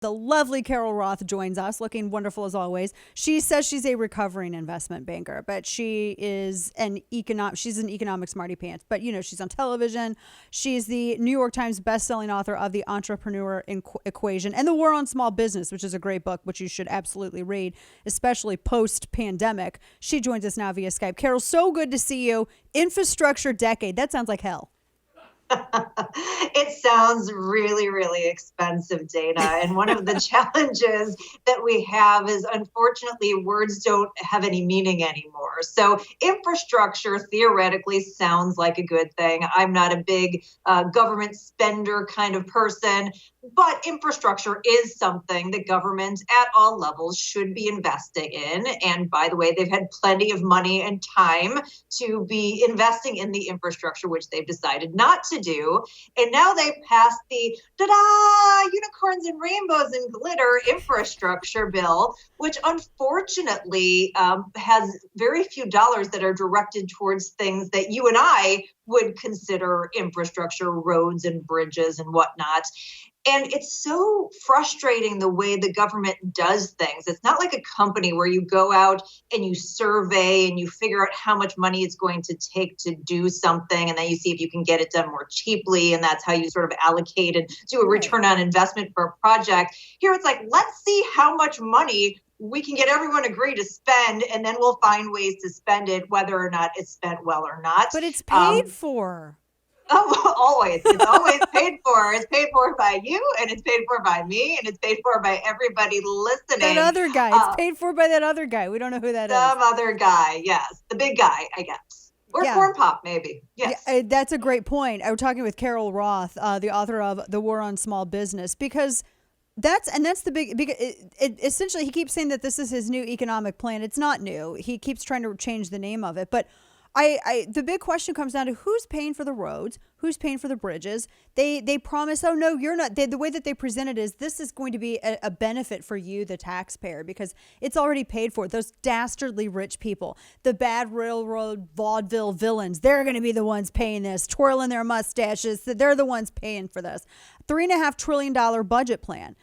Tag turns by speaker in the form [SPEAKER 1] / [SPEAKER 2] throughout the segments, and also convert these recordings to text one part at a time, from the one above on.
[SPEAKER 1] The lovely Carol Roth joins us, looking wonderful as always. She says she's a recovering investment banker, but she's an economic smarty pants. But she's on television. She's the New York Times best-selling author of The Entrepreneur Equation and The War on Small Business, which is a great book, which you should absolutely read, especially post-pandemic. She joins us now via Skype. Carol, so good to see you. Infrastructure decade. That sounds like hell.
[SPEAKER 2] It sounds really, really expensive, Dana. And one of the challenges that we have is, unfortunately, words don't have any meaning anymore. So infrastructure theoretically sounds like a good thing. I'm not a big government spender kind of person, but infrastructure is something that governments at all levels should be investing in. And by the way, they've had plenty of money and time to be investing in the infrastructure, which they've decided not to do. And now they've passed the unicorns and rainbows and glitter infrastructure bill, which unfortunately has very few dollars that are directed towards things that you and I would consider infrastructure, roads and bridges and whatnot. And it's so frustrating the way the government does things. It's not like a company where you go out and you survey and you figure out how much money it's going to take to do something. And then you see if you can get it done more cheaply. And that's how you sort of allocate and do a return on investment for a project. Here it's like, let's see how much money we can get everyone agree to spend, and then we'll find ways to spend it, whether or not it's spent well or not.
[SPEAKER 1] But it's paid for.
[SPEAKER 2] Oh, always. It's always paid for. It's paid for by you, and it's paid for by me, and it's paid for by everybody listening.
[SPEAKER 1] That other guy. It's paid for by that other guy. We don't know who that is.
[SPEAKER 2] Some other guy, yes. The big guy, I guess. Or Corn Pop, maybe. Yes.
[SPEAKER 1] Yeah, that's a great point. I was talking with Carol Roth, the author of The War on Small Business, because that's the big, because essentially he keeps saying that this is his new economic plan. It's not new. He keeps trying to change the name of it, but the big question comes down to who's paying for the roads, who's paying for the bridges. They promise, oh no, you're not. The way that they present it is this is going to be a benefit for you, the taxpayer, because it's already paid for. Those dastardly rich people, the bad railroad vaudeville villains, they're going to be the ones paying this, twirling their mustaches. They're the ones paying for this. $3.5 trillion budget plan.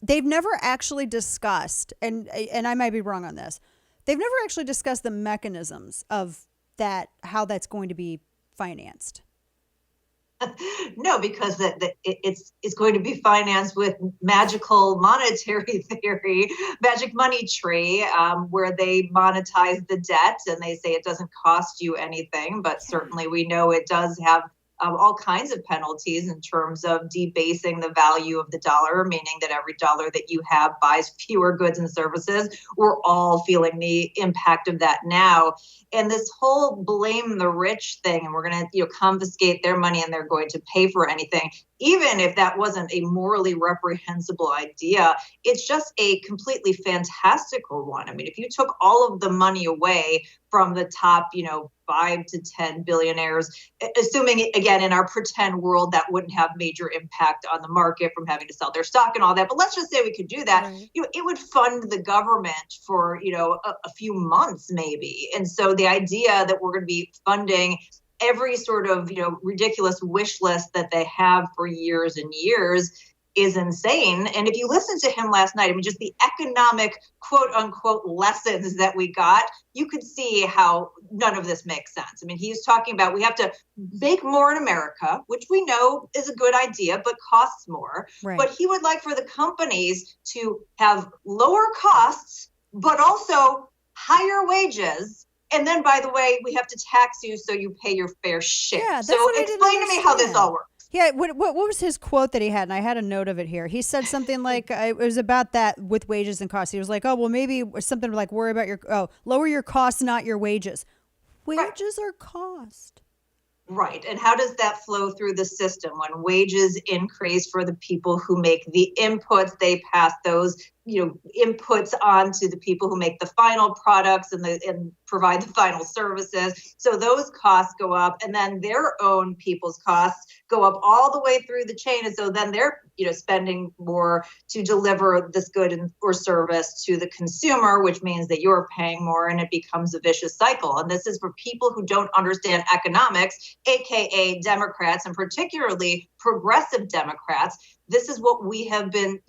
[SPEAKER 1] They've never actually discussed, and I might be wrong on this, they've never actually discussed the mechanisms of that, how that's going to be financed.
[SPEAKER 2] No, because it's going to be financed with magical monetary theory, magic money tree, where they monetize the debt and they say it doesn't cost you anything. But certainly we know it does have all kinds of penalties in terms of debasing the value of the dollar, meaning that every dollar that you have buys fewer goods and services. We're all feeling the impact of that now. And this whole blame the rich thing, and we're going to confiscate their money and they're going to pay for anything, even if that wasn't a morally reprehensible idea, it's just a completely fantastical one. I mean, if you took all of the money away from the top, 5 to 10 billionaires, assuming, again, in our pretend world, that wouldn't have major impact on the market from having to sell their stock and all that. But let's just say we could do that. Right. It would fund the government for, a few months maybe. And so the idea that we're going to be funding every sort of, ridiculous wish list that they have for years and years is insane. And if you listen to him last night, I mean, just the economic quote unquote lessons that we got, you could see how none of this makes sense. I mean, he's talking about we have to make more in America, which we know is a good idea, but costs more. Right. But he would like for the companies to have lower costs, but also higher wages. And then, by the way, we have to tax you so you pay your fair share. Yeah, so explain to me how this all works.
[SPEAKER 1] Yeah, what was his quote that he had? And I had a note of it here. He said something like, it was about that with wages and costs. He was like, oh, well, maybe something like worry about lower your costs, not your wages. Wages are cost.
[SPEAKER 2] Right. And how does that flow through the system? When wages increase for the people who make the inputs, they pass those inputs on to the people who make the final products and provide the final services. So those costs go up, and then their own people's costs go up all the way through the chain. And so then they're spending more to deliver this good or service to the consumer, which means that you're paying more, and it becomes a vicious cycle. And this is for people who don't understand economics, aka Democrats, and particularly progressive Democrats. this is what we have been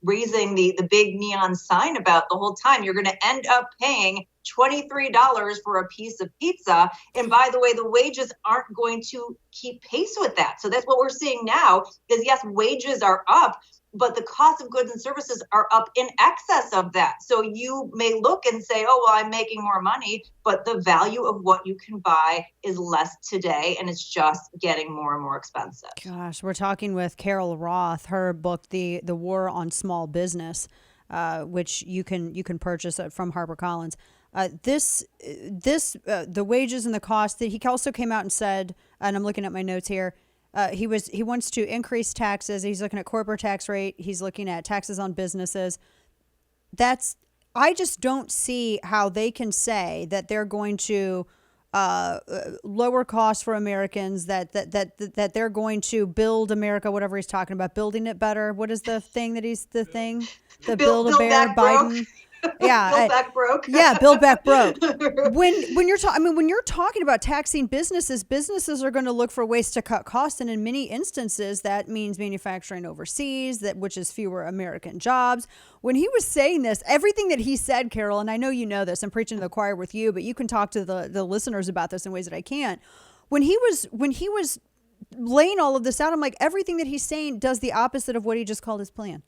[SPEAKER 2] raising the big neon sign about the whole time. You're going to end up paying $23 for a piece of pizza. And by the way, the wages aren't going to keep pace with that. So that's what we're seeing now is, yes, wages are up, but the cost of goods and services are up in excess of that. So you may look and say, oh, well, I'm making more money, but the value of what you can buy is less today, and it's just getting more and more expensive.
[SPEAKER 1] Gosh, we're talking with Carol Roth. Her book, The War on Small Business, which you can purchase from HarperCollins. The wages and the cost that he also came out and said, and I'm looking at my notes here. He wants to increase taxes. He's looking at corporate tax rate. He's looking at taxes on businesses. I just don't see how they can say that they're going to lower costs for Americans, that they're going to build America, whatever he's talking about, building it better. What is the thing that he's the thing? The
[SPEAKER 2] Build
[SPEAKER 1] a Bear Biden.
[SPEAKER 2] Broke.
[SPEAKER 1] Yeah,
[SPEAKER 2] Build back broke.
[SPEAKER 1] Yeah, build back broke. When you're talking about taxing businesses are going to look for ways to cut costs, and in many instances that means manufacturing overseas, which is fewer American jobs. When he was saying this, everything that he said, Carol, and I know you know this, I'm preaching to the choir with you, but you can talk to the listeners about this in ways that I can't. When he was laying all of this out, I'm like, everything that he's saying does the opposite of what he just called his plan.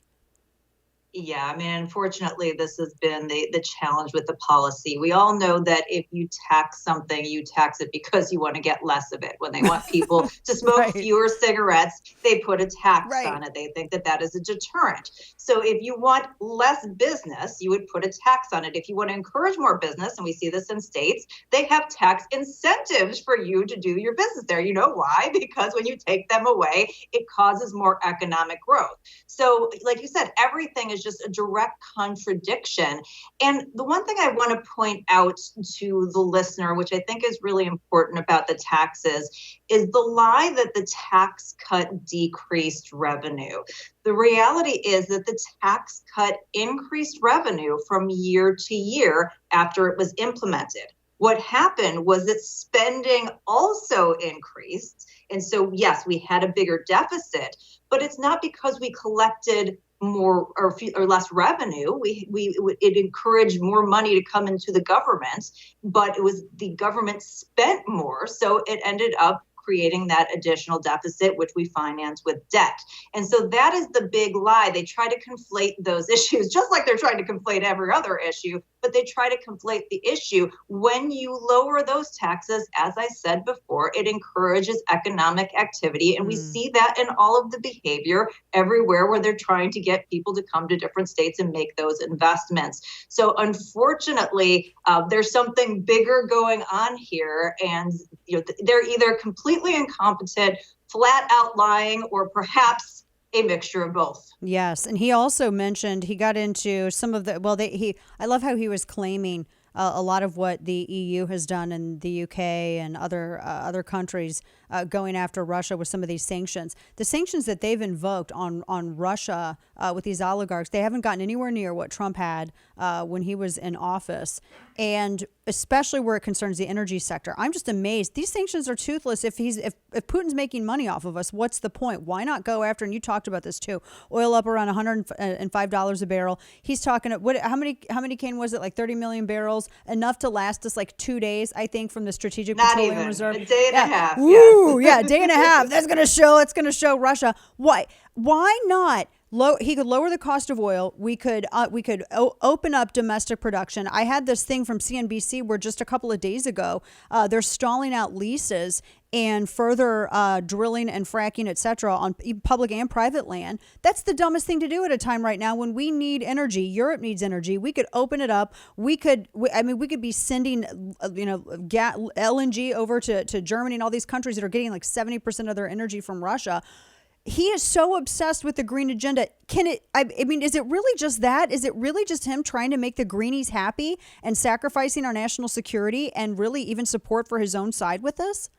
[SPEAKER 2] Yeah, I mean, unfortunately, this has been the challenge with the policy. We all know that if you tax something, you tax it because you want to get less of it. When they want people to smoke
[SPEAKER 1] Right.
[SPEAKER 2] fewer cigarettes, they put a tax
[SPEAKER 1] Right.
[SPEAKER 2] on it. They think that is a deterrent. So if you want less business, you would put a tax on it. If you want to encourage more business, and we see this in states, they have tax incentives for you to do your business there. You know why? Because when you take them away, it causes more economic growth. So like you said, everything is just a direct contradiction. And the one thing I want to point out to the listener, which I think is really important about the taxes, is the lie that the tax cut decreased revenue. The reality is that the tax cut increased revenue from year to year after it was implemented. What happened was that spending also increased. And so, yes, we had a bigger deficit, but it's not because we collected more or less revenue. It encouraged more money to come into the government, but it was the government spent more. So it ended up creating that additional deficit, which we finance with debt. And so that is the big lie. They try to conflate those issues, just like they're trying to conflate every other issue, but they try to conflate the issue. When you lower those taxes, as I said before, it encourages economic activity. And we see that in all of the behavior everywhere where they're trying to get people to come to different states and make those investments. So unfortunately, there's something bigger going on here. And they're either completely incompetent, flat out lying, or perhaps a mixture of both.
[SPEAKER 1] Yes, and he also mentioned he got into some of the I love how he was claiming a lot of what the EU has done in the UK and other countries going after Russia with some of these sanctions. The sanctions that they've invoked on Russia with these oligarchs, they haven't gotten anywhere near what Trump had when he was in office, and especially where it concerns the energy sector. I'm just amazed. These sanctions are toothless. If Putin's making money off of us, what's the point? Why not go after? And you talked about this too. Oil up around $105 a barrel. He's talking. How many Kane was it? Like 30 million barrels, enough to last us like 2 days, I think, from the Strategic Petroleum Reserve.
[SPEAKER 2] A day and a half.
[SPEAKER 1] Ooh, yeah, a day and a half. That's gonna show. It's gonna show Russia. Why not? He could lower the cost of oil. We could open up domestic production. I had this thing from CNBC where just a couple of days ago, they're stalling out leases and further drilling and fracking, et cetera, on public and private land. That's the dumbest thing to do at a time right now when we need energy. Europe needs energy. We could open it up. We could be sending LNG over to Germany and all these countries that are getting like 70% of their energy from Russia. He is so obsessed with the green agenda. Is it really just that? Is it really just him trying to make the greenies happy and sacrificing our national security and really even support for his own side with this?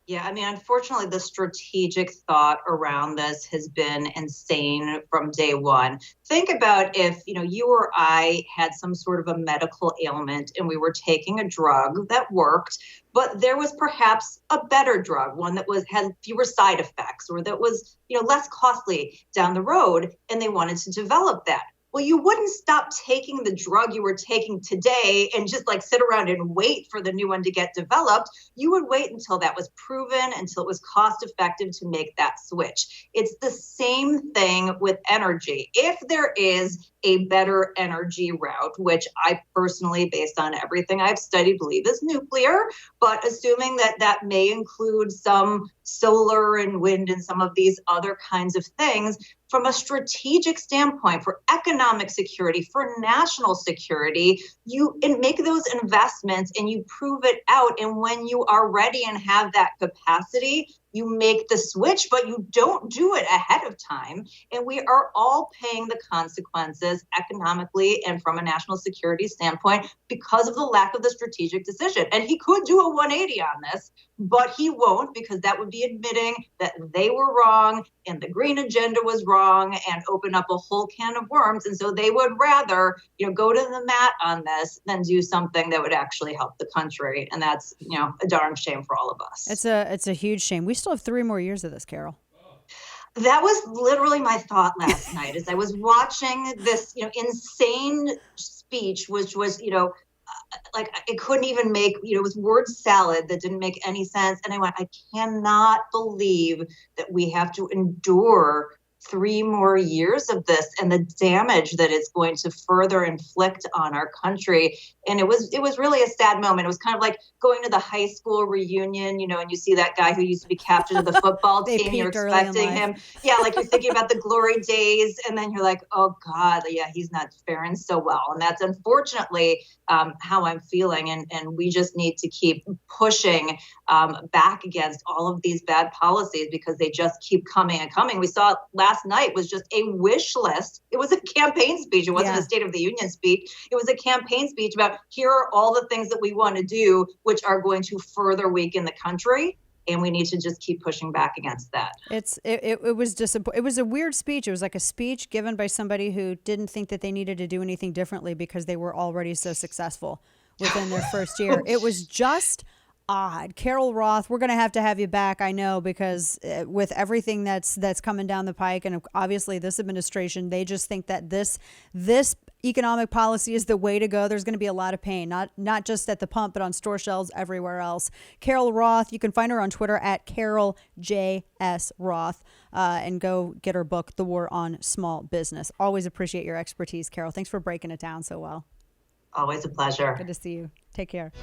[SPEAKER 2] Yeah, I mean, unfortunately, the strategic thought around this has been insane from day one. Think about if, you or I had some sort of a medical ailment and we were taking a drug that worked, but there was perhaps a better drug, one that was had fewer side effects or that was, less costly down the road, and they wanted to develop that. Well, you wouldn't stop taking the drug you were taking today and just like sit around and wait for the new one to get developed. You would wait until that was proven, until it was cost effective to make that switch. It's the same thing with energy. If there is a better energy route, which I personally, based on everything I've studied, believe is nuclear, but assuming that that may include some solar and wind and some of these other kinds of things, from a strategic standpoint, for economic security, for national security, you make those investments and you prove it out. And when you are ready and have that capacity, you make the switch, but you don't do it ahead of time. And we are all paying the consequences economically and from a national security standpoint because of the lack of the strategic decision. And he could do a 180 on this, but he won't, because that would be admitting that they were wrong and the green agenda was wrong and open up a whole can of worms. And so they would rather, go to the mat on this than do something that would actually help the country. And that's, a darn shame for all of us.
[SPEAKER 1] It's a huge shame. We still have 3 more years of this, Carol.
[SPEAKER 2] That was literally my thought last night as I was watching this, insane speech, which was, like it couldn't even make, it was word salad that didn't make any sense. And I went, I cannot believe that we have to endure 3 more years of this and the damage that it's going to further inflict on our country. And it was really a sad moment. It was kind of like going to the high school reunion, and you see that guy who used to be captain of the football team. You're expecting him. Yeah, like you're thinking about the glory days. And then you're like, oh God, yeah, he's not faring so well. And that's unfortunately how I'm feeling. And we just need to keep pushing back against all of these bad policies because they just keep coming and coming. We saw last night was just a wish list. It was a campaign speech. It wasn't a State of the Union speech. It was a campaign speech about here are all the things that we want to do, which are going to further weaken the country. And we need to just keep pushing back against that.
[SPEAKER 1] It was disappointing. It was a weird speech. It was like a speech given by somebody who didn't think that they needed to do anything differently because they were already so successful within their first year. It was just odd. Carol Roth, we're going to have you back, I know, because with everything that's coming down the pike, and obviously this administration, they just think that this economic policy is the way to go. There's going to be a lot of pain, not just at the pump, but on store shelves everywhere else. Carol Roth, you can find her on Twitter at Carol J.S. Roth, and go get her book, The War on Small Business. Always appreciate your expertise, Carol. Thanks for breaking it down so well.
[SPEAKER 2] Always a pleasure.
[SPEAKER 1] Good to see you. Take care.